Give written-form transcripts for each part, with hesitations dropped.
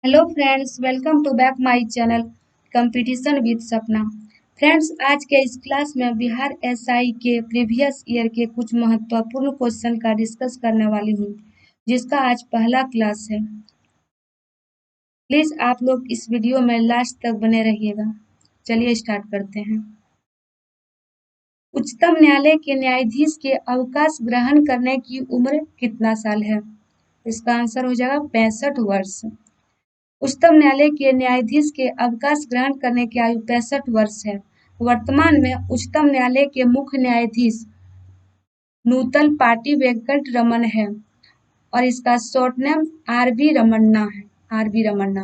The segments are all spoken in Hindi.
Hello friends, welcome to back my channel competition with Sapna. Friends, आज के इस क्लास में बिहार एसआई के प्रीवियस ईयर के कुछ महत्वपूर्ण क्वेश्चन का डिस्कस करने वाली हूँ, जिसका आज पहला क्लास है। प्लीज़ आप लोग इस वीडियो में लास्ट तक बने रहिएगा। चलिए स्टार्ट करते हैं। उच्चतम न्यायालय के न्यायाधीश के अवकाश ग्रहण करने की उम्र कितना साल है? इसका आंसर हो जाएगा 65 वर्ष। उच्चतम न्यायालय के न्यायाधीश के अवकाश ग्रहण करने की आयु 65 वर्ष है। वर्तमान में उच्चतम न्यायालय के मुख्य न्यायाधीश नूतल पाटी वेंकट रमन है और इसका short name R B Ramanna है। R B Ramanna.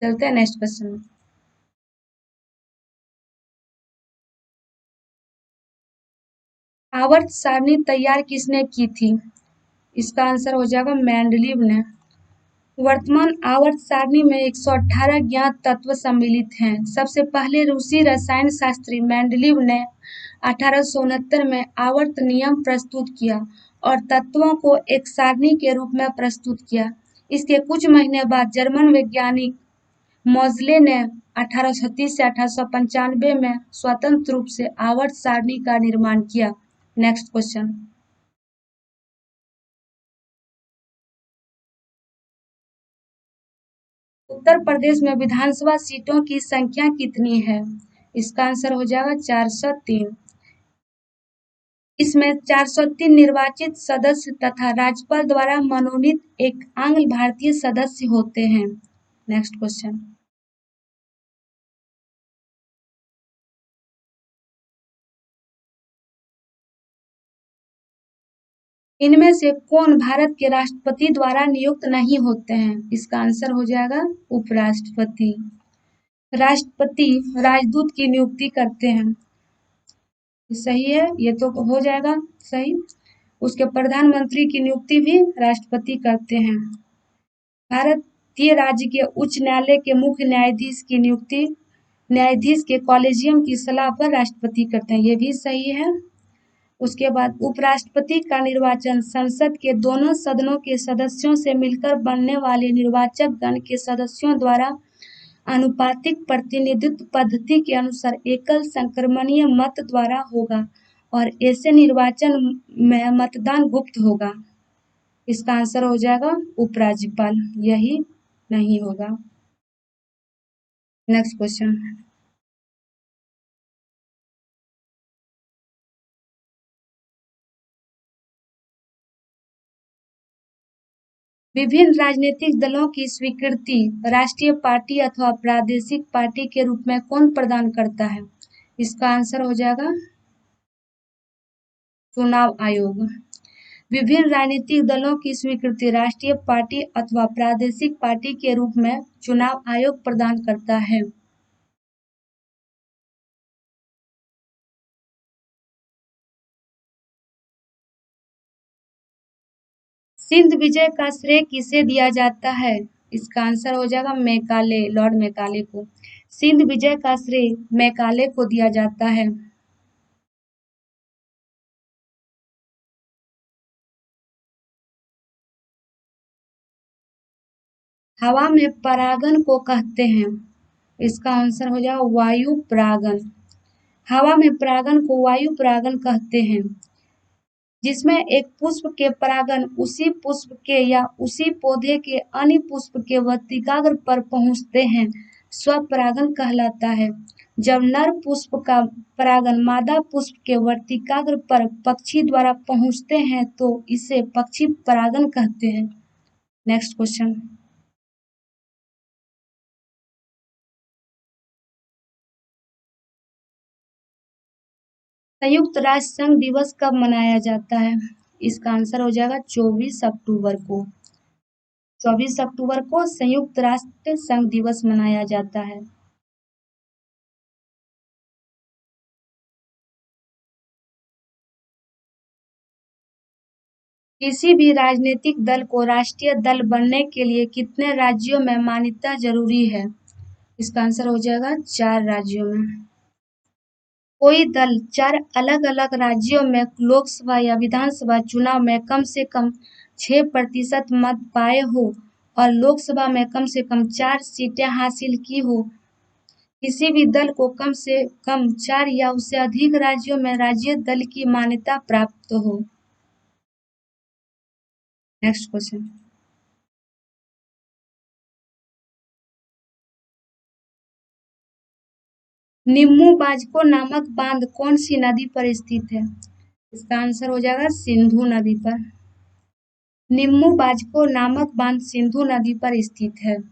चलते हैं नेक्स्ट क्वेश्चन में। आवर्त सारणी तैयार किसने की थी? इसका आंसर हो जाएगा मेंडलीव ने। वर्तमान आवर्त सारणी में 118 ज्ञात तत्व सम्मिलित हैं। सबसे पहले रूसी रसायन शास्त्री मेंडलीव ने 1869 में आवर्त नियम प्रस्तुत किया और तत्वों को एक सारणी के रूप में प्रस्तुत किया। इसके कुछ महीने बाद जर्मन वैज्ञानिक मोज़ले ने 1836 से 1895 में स्वतंत्र रूप से आवर्त सारणी का निर्माण किया। Next question. उत्तर प्रदेश में विधानसभा सीटों की संख्या कितनी है? इसका आंसर हो जाएगा 403। इसमें 403 निर्वाचित सदस्य तथा राज्यपाल द्वारा मनोनीत एक आंग्ल भारतीय सदस्य होते हैं। Next question. इनमें से कौन भारत के राष्ट्रपति द्वारा नियुक्त नहीं होते हैं? इसका आंसर हो जाएगा उपराष्ट्रपति। राष्ट्रपति राजदूत की नियुक्ति करते हैं। सही है, ये तो हो जाएगा सही। उसके प्रधानमंत्री की नियुक्ति भी राष्ट्रपति करते हैं। भारतीय राज्य के उच्च न्यायालय के मुख्य न्यायाधीश की नियुक्ति न्यायाधीश के कॉलेजियम की सलाह पर राष्ट्रपति करते हैं। ये भी सही है। उसके बाद उपराष्ट्रपति का निर्वाचन संसद के दोनों सदनों के सदस्यों से मिलकर बनने वाले निर्वाचक गण के सदस्यों द्वारा आनुपातिक प्रतिनिधित्व पद्धति के अनुसार एकल संक्रमणीय मत द्वारा होगा और ऐसे निर्वाचन में मतदान गुप्त होगा। इसका आंसर हो जाएगा उपराज्यपाल, यही नहीं होगा। Next question. विभिन्न राजनीतिक दलों की स्वीकृति राष्ट्रीय पार्टी अथवा प्रादेशिक पार्टी के रूप में कौन प्रदान करता है? इसका आंसर हो जाएगा चुनाव आयोग। विभिन्न राजनीतिक दलों की स्वीकृति राष्ट्रीय पार्टी अथवा प्रादेशिक पार्टी के रूप में चुनाव आयोग प्रदान करता है। सिंध विजय का श्रेय किसे दिया जाता है? इसका आंसर हो जाएगा मैकाले, लॉर्ड मैकाले को। सिंध विजय का श्रेय मैकाले को दिया जाता है। हवा में परागन को कहते हैं। इसका आंसर हो जाएगा वायु परागन। हवा में परागन को वायु परागन कहते हैं, जिसमें एक पुष्प के परागन उसी पुष्प के या उसी पौधे के अन्य पुष्प के वर्तिकाग्र पर पहुंचते हैं, स्वपरागन कहलाता है। जब नर पुष्प का परागन मादा पुष्प के वर्तिकाग्र पर पक्षी द्वारा पहुंचते हैं तो इसे पक्षी परागन कहते हैं। Next question. संयुक्त राष्ट्र संघ दिवस कब मनाया जाता है? इसका आंसर हो जाएगा 24 अक्टूबर को। 24 अक्टूबर को संयुक्त राष्ट्र संघ दिवस मनाया जाता है। किसी भी राजनीतिक दल को राष्ट्रीय दल बनने के लिए कितने राज्यों में मान्यता जरूरी है? इसका आंसर हो जाएगा 4 राज्यों में। कोई दल 4 अलग-अलग राज्यों में लोकसभा या विधानसभा चुनाव में कम से कम 6% मत पाए हो और लोकसभा में कम से कम 4 सीटें हासिल की हो। किसी भी दल को कम से कम 4 या उससे अधिक राज्यों में राज्य दल की मान्यता प्राप्त हो। Next question. निम्बू बाजको नामक बांध कौन सी नदी पर स्थित है? इसका आंसर हो जाएगा सिंधु नदी पर। निम्बू बाजको नामक बांध सिंधु नदी पर स्थित है।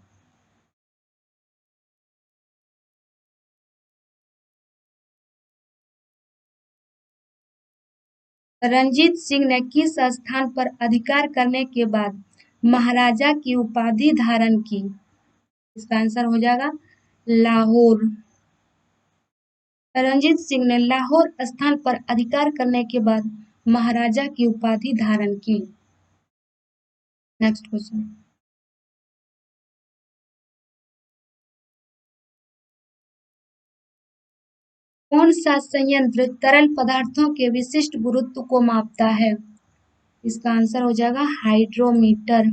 रणजीत सिंह ने किस स्थान पर अधिकार करने के बाद महाराजा की उपाधि धारण की? इसका आंसर हो जाएगा लाहौर। रणजीत सिंह ने लाहौर स्थान पर अधिकार करने के बाद महाराजा की उपाधि धारण की। Next question. कौन सा संयंत्र तरल पदार्थों के विशिष्ट गुरुत्व को मापता है? इसका आंसर हो जाएगा हाइड्रोमीटर।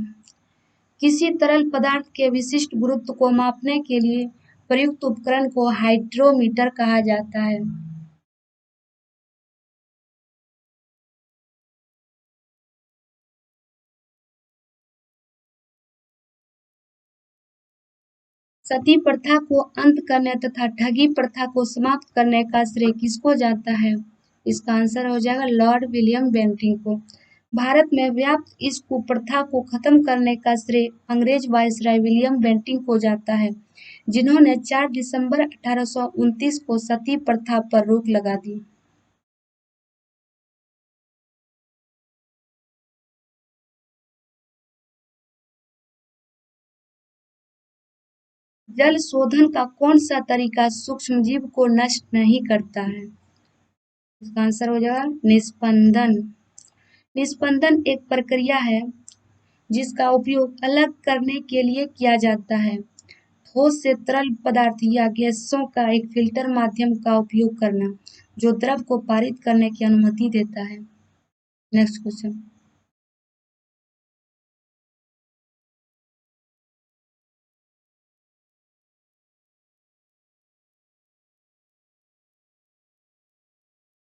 किसी तरल पदार्थ के विशिष्ट गुरुत्व को मापने के लिए प्रयुक्त उपकरण को हाइड्रोमीटर कहा जाता है। सती प्रथा को अंत करने तथा ठगी प्रथा को समाप्त करने का श्रेय किसको जाता है? इसका आंसर हो जाएगा लॉर्ड विलियम बेंटिंक को। भारत में व्याप्त इस कुप्रथा को खत्म करने का श्रेय अंग्रेज वायसराय विलियम बेंटिंक को जाता है, जिन्होंने 4 दिसंबर 1829 को सती प्रथा पर रोक लगा दी। जल शोधन का कौन सा तरीका सूक्ष्मजीव को नष्ट नहीं करता है? इसका आंसर हो जाएगा निस्पंदन। निस्पंदन एक प्रक्रिया है जिसका उपयोग अलग करने के लिए किया जाता है। ठोस से तरल पदार्थ या गैसों का एक फिल्टर माध्यम का उपयोग करना, जो द्रव को पारित करने की अनुमति देता है। Next question.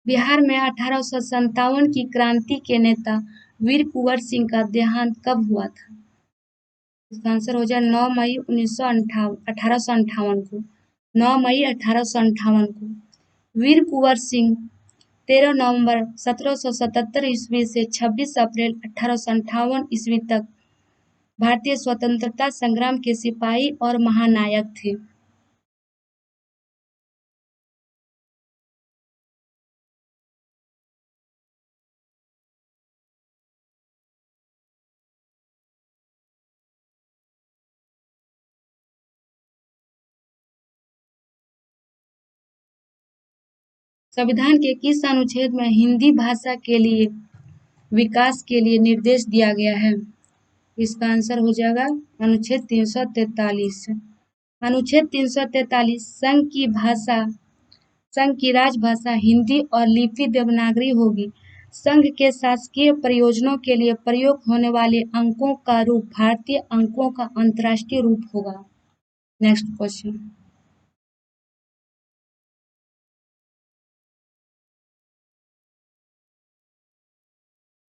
बिहार में 1857 की क्रांति के नेता वीर कुंवर सिंह का देहांत कब हुआ था? इसका आंसर हो जाए 9 मई 1858 को। 9 मई 1858 को वीर कुंवर सिंह 13 नवंबर 1777 ईस्वी से 26 अप्रैल 1858 ईस्वी तक भारतीय स्वतंत्रता संग्राम के सिपाही और महानायक थे। संविधान के किस अनुच्छेद में हिंदी भाषा के लिए विकास के लिए निर्देश दिया गया है? इसका आंसर हो जाएगा अनुच्छेद 343। अनुच्छेद 343 संघ की राजभाषा हिंदी और लिपि देवनागरी होगी। संघ के शासकीय प्रयोजनों के लिए प्रयोग होने वाले अंकों का रूप भारतीय अंकों का अंतर्राष्ट्रीय रूप होगा। Next question.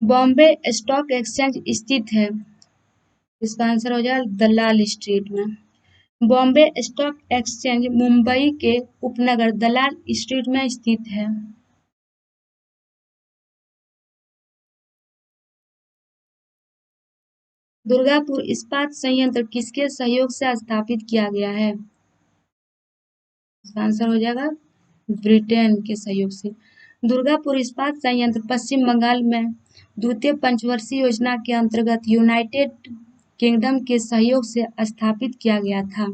Bombay stock exchange स्थित है? इसका आंसर हो जाएगा दलाल स्ट्रीट में। बॉम्बे स्टॉक एक्सचेंज मुंबई के उपनगर दलाल स्ट्रीट में स्थित है। दुर्गापुर इस्पात संयंत्र किसके सहयोग से स्थापित किया गया है? इसका आंसर हो जाएगा ब्रिटेन के सहयोग से। दुर्गापुर इस्पात संयंत्र पश्चिम बंगाल में द्वितीय पंचवर्षीय योजना के अंतर्गत यूनाइटेड किंगडम के सहयोग से स्थापित किया गया था।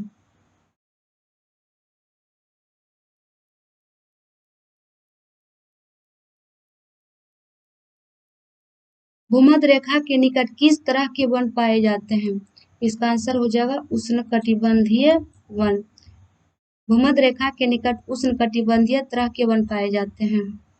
भूमध्य रेखा के निकट किस तरह के वन पाए जाते हैं? इसका आंसर हो जाएगा उष्णकटिबंधीय वन। भूमध्य रेखा के निकट उष्णकटिबंधीय तरह के वन पाए जाते हैं।